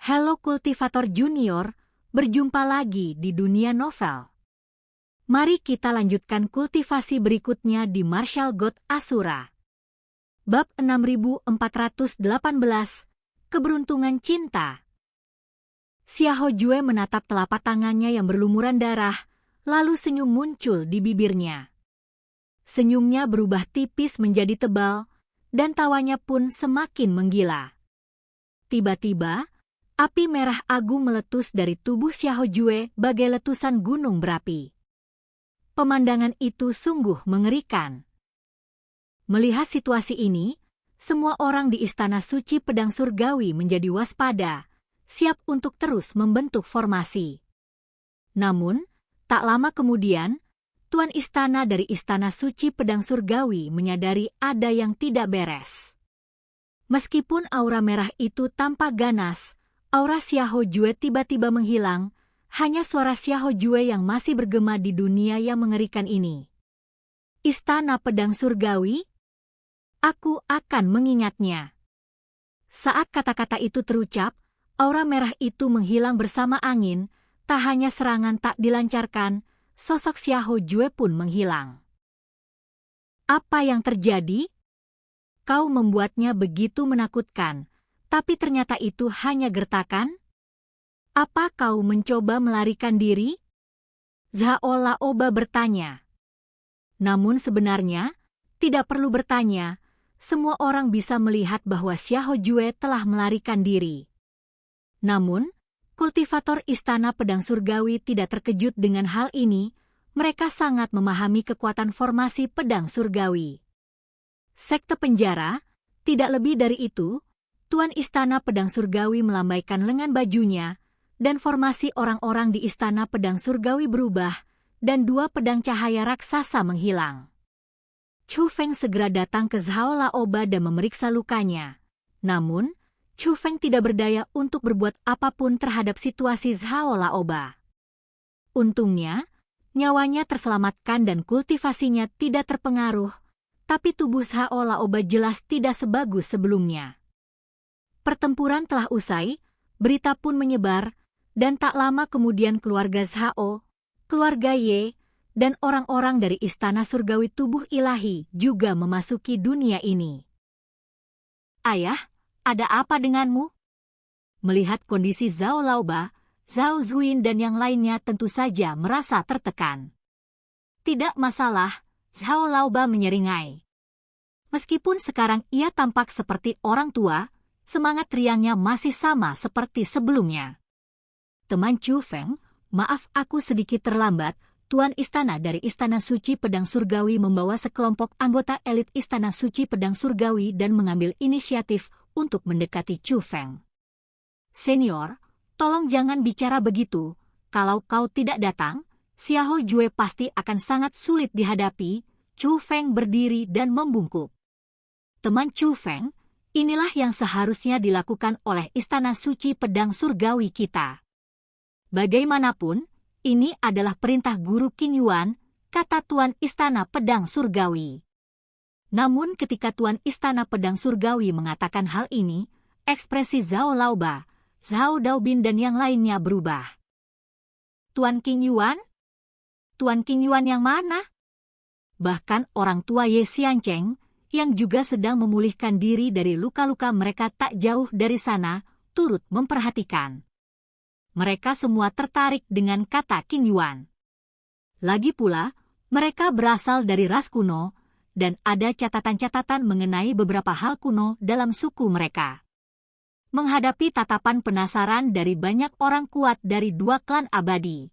Halo Kultivator Junior, berjumpa lagi di dunia novel. Mari kita lanjutkan kultivasi berikutnya di Martial God Asura. Bab 6418, Keberuntungan Cinta. Xiahou Jue menatap telapak tangannya yang berlumuran darah, lalu senyum muncul di bibirnya. Senyumnya berubah tipis menjadi tebal, dan tawanya pun semakin menggila. Tiba-tiba, api merah agung meletus dari tubuh Xiahou Jue bagai letusan gunung berapi. Pemandangan itu sungguh mengerikan. Melihat situasi ini, semua orang di Istana Suci Pedang Surgawi menjadi waspada, siap untuk terus membentuk formasi. Namun, tak lama kemudian, Tuan Istana dari Istana Suci Pedang Surgawi menyadari ada yang tidak beres. Meskipun aura merah itu tampak ganas, aura Xiahou Jue tiba-tiba menghilang, hanya suara Xiahou Jue yang masih bergema di dunia yang mengerikan ini. Istana Pedang Surgawi? Aku akan mengingatnya. Saat kata-kata itu terucap, aura merah itu menghilang bersama angin, tak hanya serangan tak dilancarkan, sosok Xiahou Jue pun menghilang. Apa yang terjadi? Kau membuatnya begitu menakutkan, tapi ternyata itu hanya gertakan? Apa kau mencoba melarikan diri? Zhao Laoba bertanya. Namun sebenarnya, tidak perlu bertanya, semua orang bisa melihat bahwa Xiahou Jue telah melarikan diri. Namun, kultivator Istana Pedang Surgawi tidak terkejut dengan hal ini, mereka sangat memahami kekuatan formasi Pedang Surgawi. Sekte penjara, tidak lebih dari itu, Tuan Istana Pedang Surgawi melambaikan lengan bajunya, dan formasi orang-orang di Istana Pedang Surgawi berubah, dan dua pedang cahaya raksasa menghilang. Chu Feng segera datang ke Zhao Laoba dan memeriksa lukanya. Namun, Chu Feng tidak berdaya untuk berbuat apapun terhadap situasi Zhao Laoba. Untungnya, nyawanya terselamatkan dan kultivasinya tidak terpengaruh, tapi tubuh Zhao Laoba jelas tidak sebagus sebelumnya. Pertempuran telah usai, berita pun menyebar, dan tak lama kemudian keluarga Zhao, keluarga Ye, dan orang-orang dari Istana Surgawi Tubuh Ilahi juga memasuki dunia ini. Ayah, ada apa denganmu? Melihat kondisi Zhao Laoba, Zhao Zuin dan yang lainnya tentu saja merasa tertekan. Tidak masalah, Zhao Laoba menyeringai. Meskipun sekarang ia tampak seperti orang tua, semangat riangnya masih sama seperti sebelumnya. Teman Chu Feng, maaf aku sedikit terlambat. Tuan Istana dari Istana Suci Pedang Surgawi membawa sekelompok anggota elit Istana Suci Pedang Surgawi dan mengambil inisiatif untuk mendekati Chu Feng. Senior, tolong jangan bicara begitu. Kalau kau tidak datang, Xiahou Jue pasti akan sangat sulit dihadapi. Chu Feng berdiri dan membungkuk. Teman Chu Feng, inilah yang seharusnya dilakukan oleh Istana Suci Pedang Surgawi kita. Bagaimanapun, ini adalah perintah Guru Qin Yuan, kata Tuan Istana Pedang Surgawi. Namun ketika Tuan Istana Pedang Surgawi mengatakan hal ini, ekspresi Zhao Laoba, Zhao Daobin dan yang lainnya berubah. Tuan Qin Yuan? Tuan Qin Yuan yang mana? Bahkan orang tua Ye Xiancheng, yang juga sedang memulihkan diri dari luka-luka mereka tak jauh dari sana, turut memperhatikan. Mereka semua tertarik dengan kata Qin Yuan. Lagi pula, mereka berasal dari ras kuno, dan ada catatan-catatan mengenai beberapa hal kuno dalam suku mereka. Menghadapi tatapan penasaran dari banyak orang kuat dari dua klan abadi,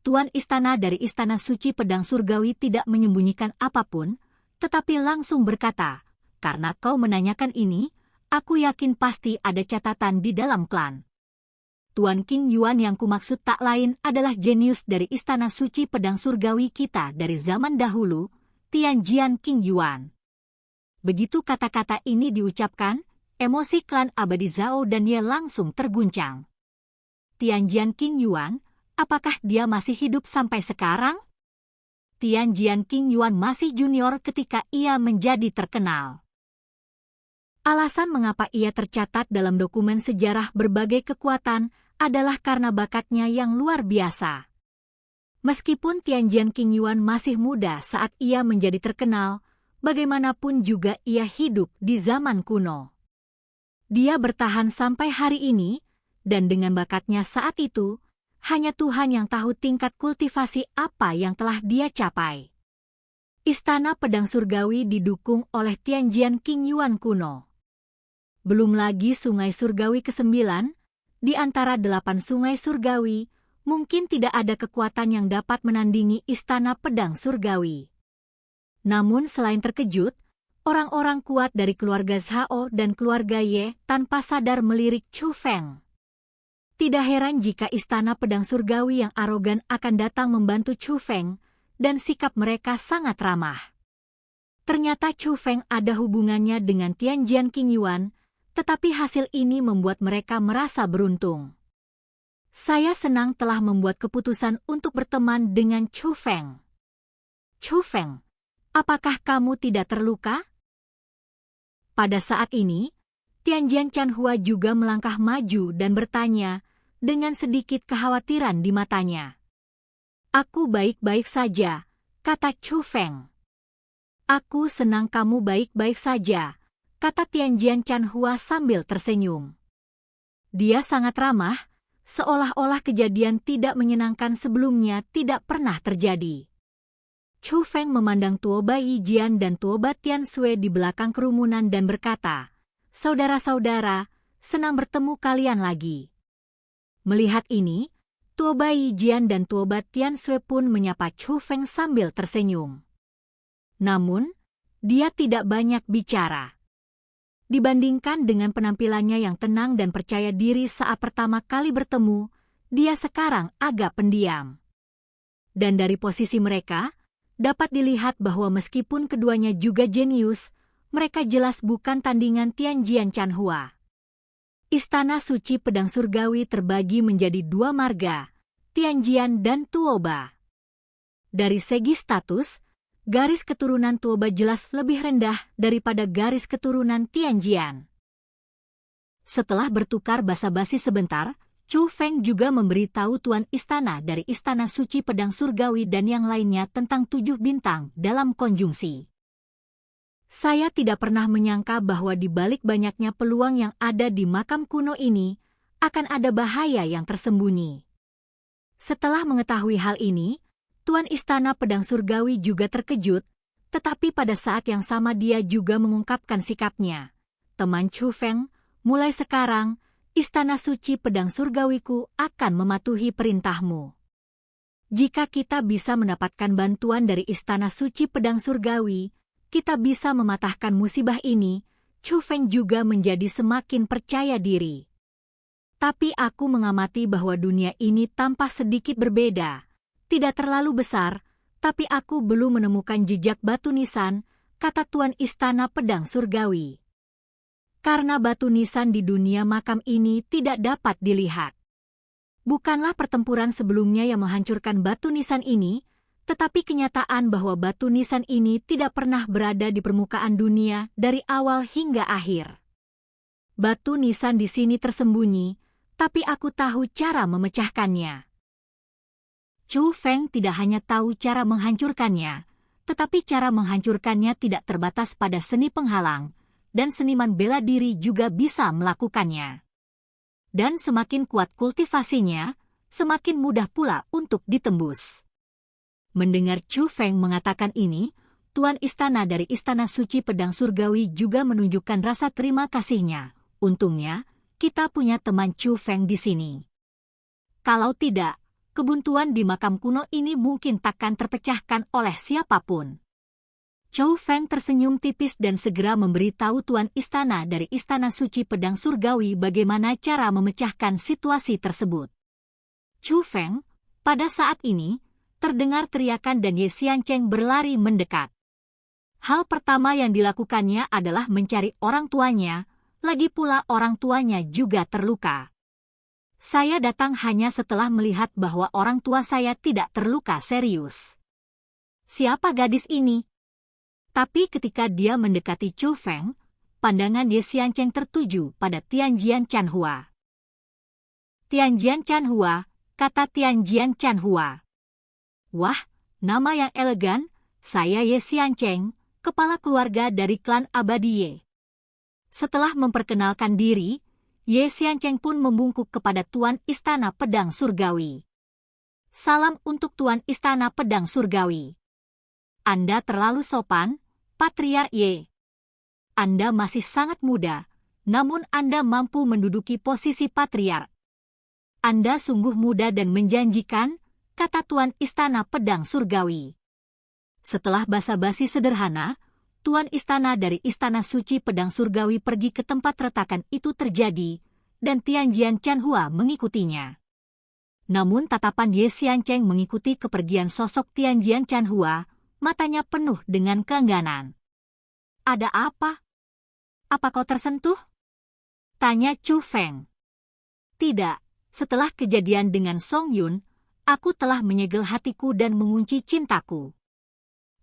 Tuan Istana dari Istana Suci Pedang Surgawi tidak menyembunyikan apapun, tetapi langsung berkata, karena kau menanyakan ini, aku yakin pasti ada catatan di dalam klan. Tuan Qin Yuan yang kumaksud tak lain adalah jenius dari Istana Suci Pedang Surgawi kita dari zaman dahulu, Tianjian Qin Yuan. Begitu kata-kata ini diucapkan, emosi klan abadi Zhao dan Ye langsung terguncang. Tianjian Qin Yuan, apakah dia masih hidup sampai sekarang? Tianjian Qin Yuan masih junior ketika ia menjadi terkenal. Alasan mengapa ia tercatat dalam dokumen sejarah berbagai kekuatan adalah karena bakatnya yang luar biasa. Meskipun Tianjian Qingyuan masih muda saat ia menjadi terkenal, bagaimanapun juga ia hidup di zaman kuno. Dia bertahan sampai hari ini, dan dengan bakatnya saat itu, hanya Tuhan yang tahu tingkat kultivasi apa yang telah dia capai. Istana Pedang Surgawi didukung oleh Tianjian Qingyuan kuno. Belum lagi Sungai Surgawi ke-9, di antara 8 sungai surgawi, mungkin tidak ada kekuatan yang dapat menandingi Istana Pedang Surgawi. Namun selain terkejut, orang-orang kuat dari keluarga Zhao dan keluarga Ye tanpa sadar melirik Chu Feng. Tidak heran jika Istana Pedang Surgawi yang arogan akan datang membantu Chu Feng, dan sikap mereka sangat ramah. Ternyata Chu Feng ada hubungannya dengan Tianjian Qingyuan, tetapi hasil ini membuat mereka merasa beruntung. Saya senang telah membuat keputusan untuk berteman dengan Chu Feng. Chu Feng, apakah kamu tidak terluka? Pada saat ini, Tianjian Chanhua juga melangkah maju dan bertanya, dengan sedikit kekhawatiran di matanya. Aku baik-baik saja, kata Chu Feng. Aku senang kamu baik-baik saja, kata Tianjian Chanhua sambil tersenyum. Dia sangat ramah, seolah-olah kejadian tidak menyenangkan sebelumnya tidak pernah terjadi. Chu Feng memandang Tuoba Yijian dan Tuoba Tiansui di belakang kerumunan dan berkata, "Saudara-saudara, senang bertemu kalian lagi." Melihat ini, Tuoba Yijian dan Tuoba Tiansui pun menyapa Chu Feng sambil tersenyum. Namun, dia tidak banyak bicara. Dibandingkan dengan penampilannya yang tenang dan percaya diri saat pertama kali bertemu, dia sekarang agak pendiam. Dan dari posisi mereka, dapat dilihat bahwa meskipun keduanya juga jenius, mereka jelas bukan tandingan Tianjian Chanhua. Istana Suci Pedang Surgawi terbagi menjadi 2 marga, Tianjian dan Tuoba. Dari segi status, garis keturunan Tuoba jelas lebih rendah daripada garis keturunan Tianjian. Setelah bertukar basa-basi sebentar, Chu Feng juga memberitahu Tuan Istana dari Istana Suci Pedang Surgawi dan yang lainnya tentang 7 bintang dalam konjungsi. Saya tidak pernah menyangka bahwa di balik banyaknya peluang yang ada di makam kuno ini, akan ada bahaya yang tersembunyi. Setelah mengetahui hal ini, Tuan Istana Pedang Surgawi juga terkejut, tetapi pada saat yang sama dia juga mengungkapkan sikapnya. Teman Chu Feng, mulai sekarang, Istana Suci Pedang Surgawiku akan mematuhi perintahmu. Jika kita bisa mendapatkan bantuan dari Istana Suci Pedang Surgawi, kita bisa mematahkan musibah ini. Chu Feng juga menjadi semakin percaya diri. Tapi aku mengamati bahwa dunia ini tampak sedikit berbeda. Tidak terlalu besar, tapi aku belum menemukan jejak batu nisan, kata Tuan Istana Pedang Surgawi. Karena batu nisan di dunia makam ini tidak dapat dilihat. Bukanlah pertempuran sebelumnya yang menghancurkan batu nisan ini, tetapi kenyataan bahwa batu nisan ini tidak pernah berada di permukaan dunia dari awal hingga akhir. Batu nisan di sini tersembunyi, tapi aku tahu cara memecahkannya. Chu Feng tidak hanya tahu cara menghancurkannya, tetapi cara menghancurkannya tidak terbatas pada seni penghalang, dan seniman bela diri juga bisa melakukannya. Dan semakin kuat kultivasinya, semakin mudah pula untuk ditembus. Mendengar Chu Feng mengatakan ini, Tuan Istana dari Istana Suci Pedang Surgawi juga menunjukkan rasa terima kasihnya. Untungnya, kita punya teman Chu Feng di sini. Kalau tidak, kebuntuan di makam kuno ini mungkin takkan terpecahkan oleh siapapun. Chu Feng tersenyum tipis dan segera memberitahu Tuan Istana dari Istana Suci Pedang Surgawi bagaimana cara memecahkan situasi tersebut. Chu Feng, pada saat ini, terdengar teriakan dan Ye Xiancheng berlari mendekat. Hal pertama yang dilakukannya adalah mencari orang tuanya, lagi pula orang tuanya juga terluka. Saya datang hanya setelah melihat bahwa orang tua saya tidak terluka serius. Siapa gadis ini? Tapi ketika dia mendekati Chu Feng, pandangan Ye Xiancheng tertuju pada Tianjian Chanhua. Tianjian Chanhua, kata Tianjian Chanhua. Wah, nama yang elegan, saya Ye Xiancheng, kepala keluarga dari klan abadi Ye. Setelah memperkenalkan diri, Ye Xiancheng pun membungkuk kepada Tuan Istana Pedang Surgawi. Salam untuk Tuan Istana Pedang Surgawi. Anda terlalu sopan, Patriark Ye. Anda masih sangat muda, namun Anda mampu menduduki posisi Patriark. Anda sungguh muda dan menjanjikan, kata Tuan Istana Pedang Surgawi. Setelah basa-basi sederhana, Tuan Istana dari Istana Suci Pedang Surgawi pergi ke tempat retakan itu terjadi, dan Tianjian Chanhua mengikutinya. Namun tatapan Ye Xiancheng mengikuti kepergian sosok Tianjian Chanhua, matanya penuh dengan keengganan. Ada apa? Apa kau tersentuh? Tanya Chu Feng. Tidak, setelah kejadian dengan Song Yun, aku telah menyegel hatiku dan mengunci cintaku.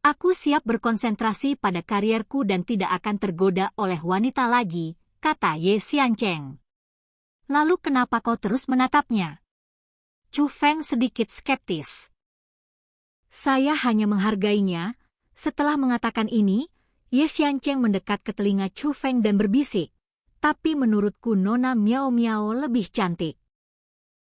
Aku siap berkonsentrasi pada karierku dan tidak akan tergoda oleh wanita lagi, kata Ye Xiancheng. Lalu kenapa kau terus menatapnya? Chu Feng sedikit skeptis. Saya hanya menghargainya. Setelah mengatakan ini, Ye Xiancheng mendekat ke telinga Chu Feng dan berbisik, tapi menurutku Nona Miao Miao lebih cantik.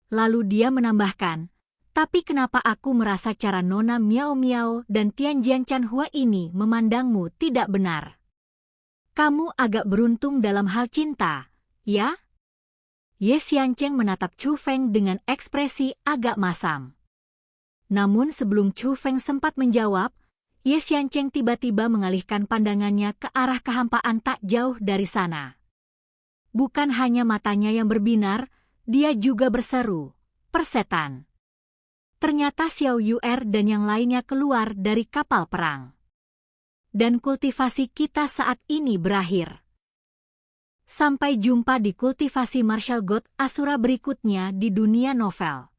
Lalu dia menambahkan, tapi kenapa aku merasa cara Nona Miao Miao dan Tianjian Chanhua ini memandangmu tidak benar? Kamu agak beruntung dalam hal cinta, ya? Ye Xiancheng menatap Chu Feng dengan ekspresi agak masam. Namun sebelum Chu Feng sempat menjawab, Ye Xiancheng tiba-tiba mengalihkan pandangannya ke arah kehampaan tak jauh dari sana. Bukan hanya matanya yang berbinar, dia juga berseru, "Persetan!" Ternyata Xiao Yuer dan yang lainnya keluar dari kapal perang. Dan kultivasi kita saat ini berakhir. Sampai jumpa di kultivasi Martial God Asura berikutnya di dunia novel.